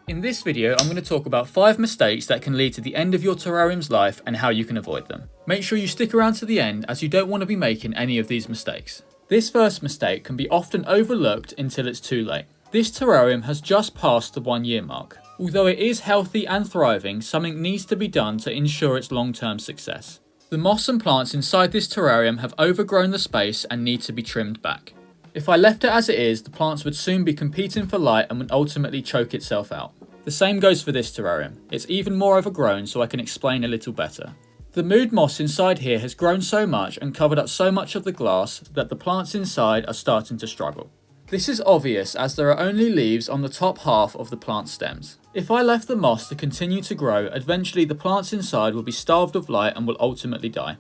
In this video, I'm going to talk about 5 mistakes that can lead to the end of your terrarium's life and how you can avoid them. Make sure you stick around to the end as you don't want to be making any of these mistakes. This first mistake can be often overlooked until it's too late. This terrarium has just passed the 1-year mark. Although it is healthy and thriving, something needs to be done to ensure its long-term success. The moss and plants inside this terrarium have overgrown the space and need to be trimmed back. If I left it as it is, the plants would soon be competing for light and would ultimately choke itself out. The same goes for this terrarium. It's even more overgrown, so I can explain a little better. The mood moss inside here has grown so much and covered up so much of the glass that the plants inside are starting to struggle. This is obvious as there are only leaves on the top half of the plant stems. If I left the moss to continue to grow, eventually the plants inside will be starved of light and will ultimately die.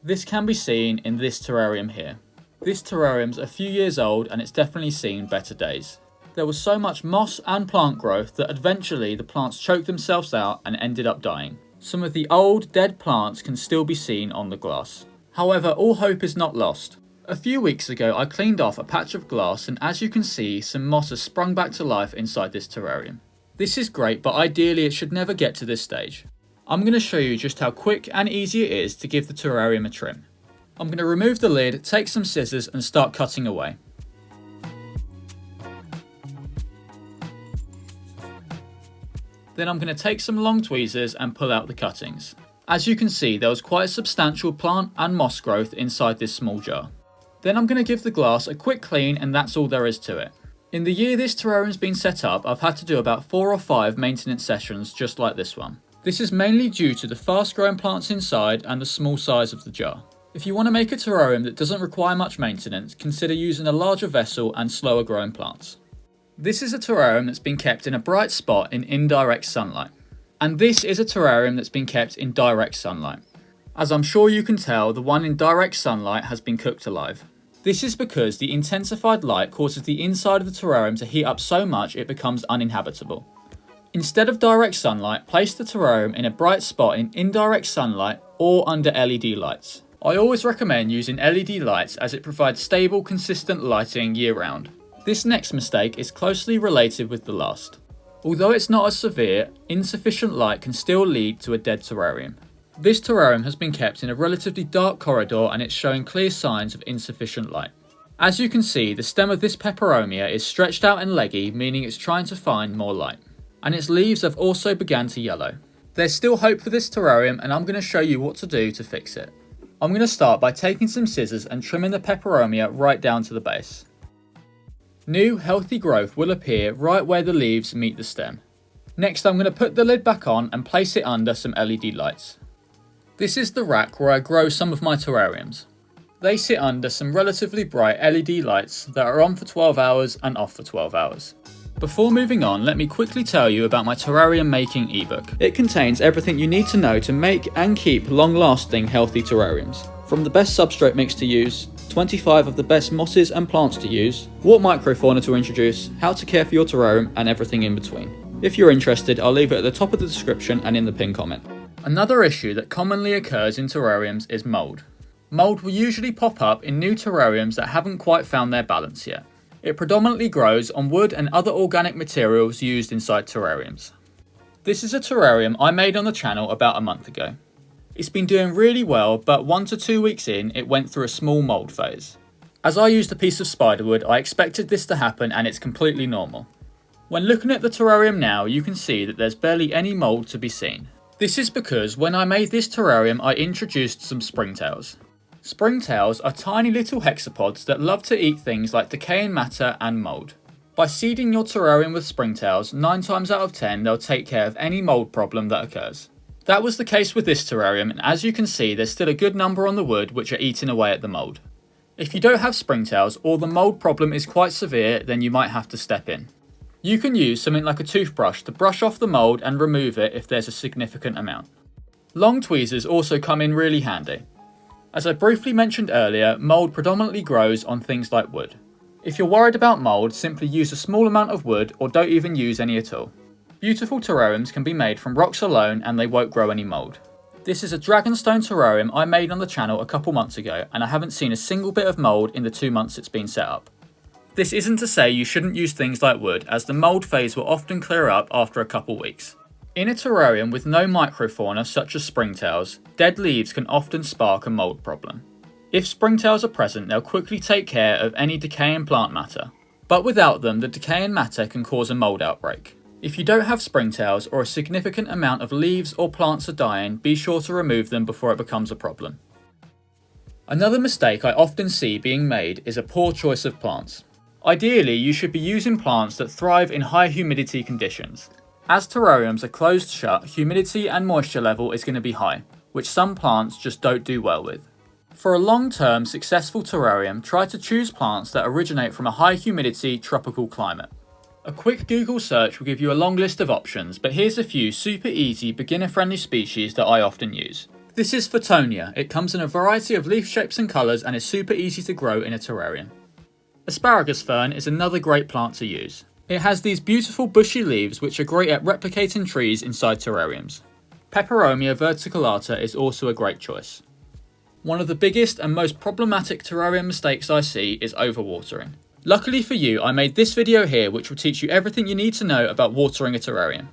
This can be seen in this terrarium here. This terrarium's a few years old and it's definitely seen better days. There was so much moss and plant growth that eventually the plants choked themselves out and ended up dying. Some of the old, dead plants can still be seen on the glass. However, all hope is not lost. A few weeks ago I cleaned off a patch of glass and as you can see, some moss has sprung back to life inside this terrarium. This is great, but ideally it should never get to this stage. I'm going to show you just how quick and easy it is to give the terrarium a trim. I'm going to remove the lid, take some scissors and start cutting away. Then I'm going to take some long tweezers and pull out the cuttings. As you can see, there was quite a substantial plant and moss growth inside this small jar. Then I'm going to give the glass a quick clean and that's all there is to it. In the year this terrarium's been set up, I've had to do about 4 or 5 maintenance sessions just like this one. This is mainly due to the fast growing plants inside and the small size of the jar. If you want to make a terrarium that doesn't require much maintenance, consider using a larger vessel and slower growing plants. This is a terrarium that's been kept in a bright spot in indirect sunlight. And this is a terrarium that's been kept in direct sunlight. As I'm sure you can tell, the one in direct sunlight has been cooked alive. This is because the intensified light causes the inside of the terrarium to heat up so much it becomes uninhabitable. Instead of direct sunlight, place the terrarium in a bright spot in indirect sunlight or under LED lights. I always recommend using LED lights as it provides stable, consistent lighting year round. This next mistake is closely related with the last. Although it's not as severe, insufficient light can still lead to a dead terrarium. This terrarium has been kept in a relatively dark corridor and it's showing clear signs of insufficient light. As you can see, the stem of this peperomia is stretched out and leggy, meaning it's trying to find more light. And its leaves have also begun to yellow. There's still hope for this terrarium and I'm going to show you what to do to fix it. I'm going to start by taking some scissors and trimming the peperomia right down to the base. New, healthy growth will appear right where the leaves meet the stem. Next, I'm going to put the lid back on and place it under some LED lights. This is the rack where I grow some of my terrariums. They sit under some relatively bright LED lights that are on for 12 hours and off for 12 hours. Before moving on, let me quickly tell you about my terrarium making ebook. It contains everything you need to know to make and keep long-lasting healthy terrariums. From the best substrate mix to use, 25 of the best mosses and plants to use, what microfauna to introduce, how to care for your terrarium, and everything in between. If you're interested, I'll leave it at the top of the description and in the pinned comment. Another issue that commonly occurs in terrariums is mould. Mould will usually pop up in new terrariums that haven't quite found their balance yet. It predominantly grows on wood and other organic materials used inside terrariums. This is a terrarium I made on the channel about a month ago. It's been doing really well, but 1 to 2 weeks in, it went through a small mould phase. As I used a piece of spiderwood, I expected this to happen and it's completely normal. When looking at the terrarium now, you can see that there's barely any mould to be seen. This is because when I made this terrarium, I introduced some springtails. Springtails are tiny little hexapods that love to eat things like decaying matter and mould. By seeding your terrarium with springtails, 9 times out of 10 they'll take care of any mould problem that occurs. That was the case with this terrarium, and as you can see there's still a good number on the wood which are eating away at the mould. If you don't have springtails or the mould problem is quite severe, then you might have to step in. You can use something like a toothbrush to brush off the mould and remove it if there's a significant amount. Long tweezers also come in really handy. As I briefly mentioned earlier, mould predominantly grows on things like wood. If you're worried about mould, simply use a small amount of wood or don't even use any at all. Beautiful terrariums can be made from rocks alone and they won't grow any mould. This is a dragonstone terrarium I made on the channel a couple months ago and I haven't seen a single bit of mould in the 2 months it's been set up. This isn't to say you shouldn't use things like wood, as the mould phase will often clear up after a couple weeks. In a terrarium with no microfauna such as springtails, dead leaves can often spark a mould problem. If springtails are present, they'll quickly take care of any decaying plant matter. But without them, the decaying matter can cause a mould outbreak. If you don't have springtails or a significant amount of leaves or plants are dying, be sure to remove them before it becomes a problem. Another mistake I often see being made is a poor choice of plants. Ideally, you should be using plants that thrive in high humidity conditions. As terrariums are closed shut, humidity and moisture level is going to be high, which some plants just don't do well with. For a long-term successful terrarium, try to choose plants that originate from a high humidity tropical climate. A quick Google search will give you a long list of options, but here's a few super easy beginner-friendly species that I often use. This is Photonia. It comes in a variety of leaf shapes and colours and is super easy to grow in a terrarium. Asparagus fern is another great plant to use. It has these beautiful bushy leaves which are great at replicating trees inside terrariums. Peperomia verticulata is also a great choice. One of the biggest and most problematic terrarium mistakes I see is overwatering. Luckily for you, I made this video here which will teach you everything you need to know about watering a terrarium.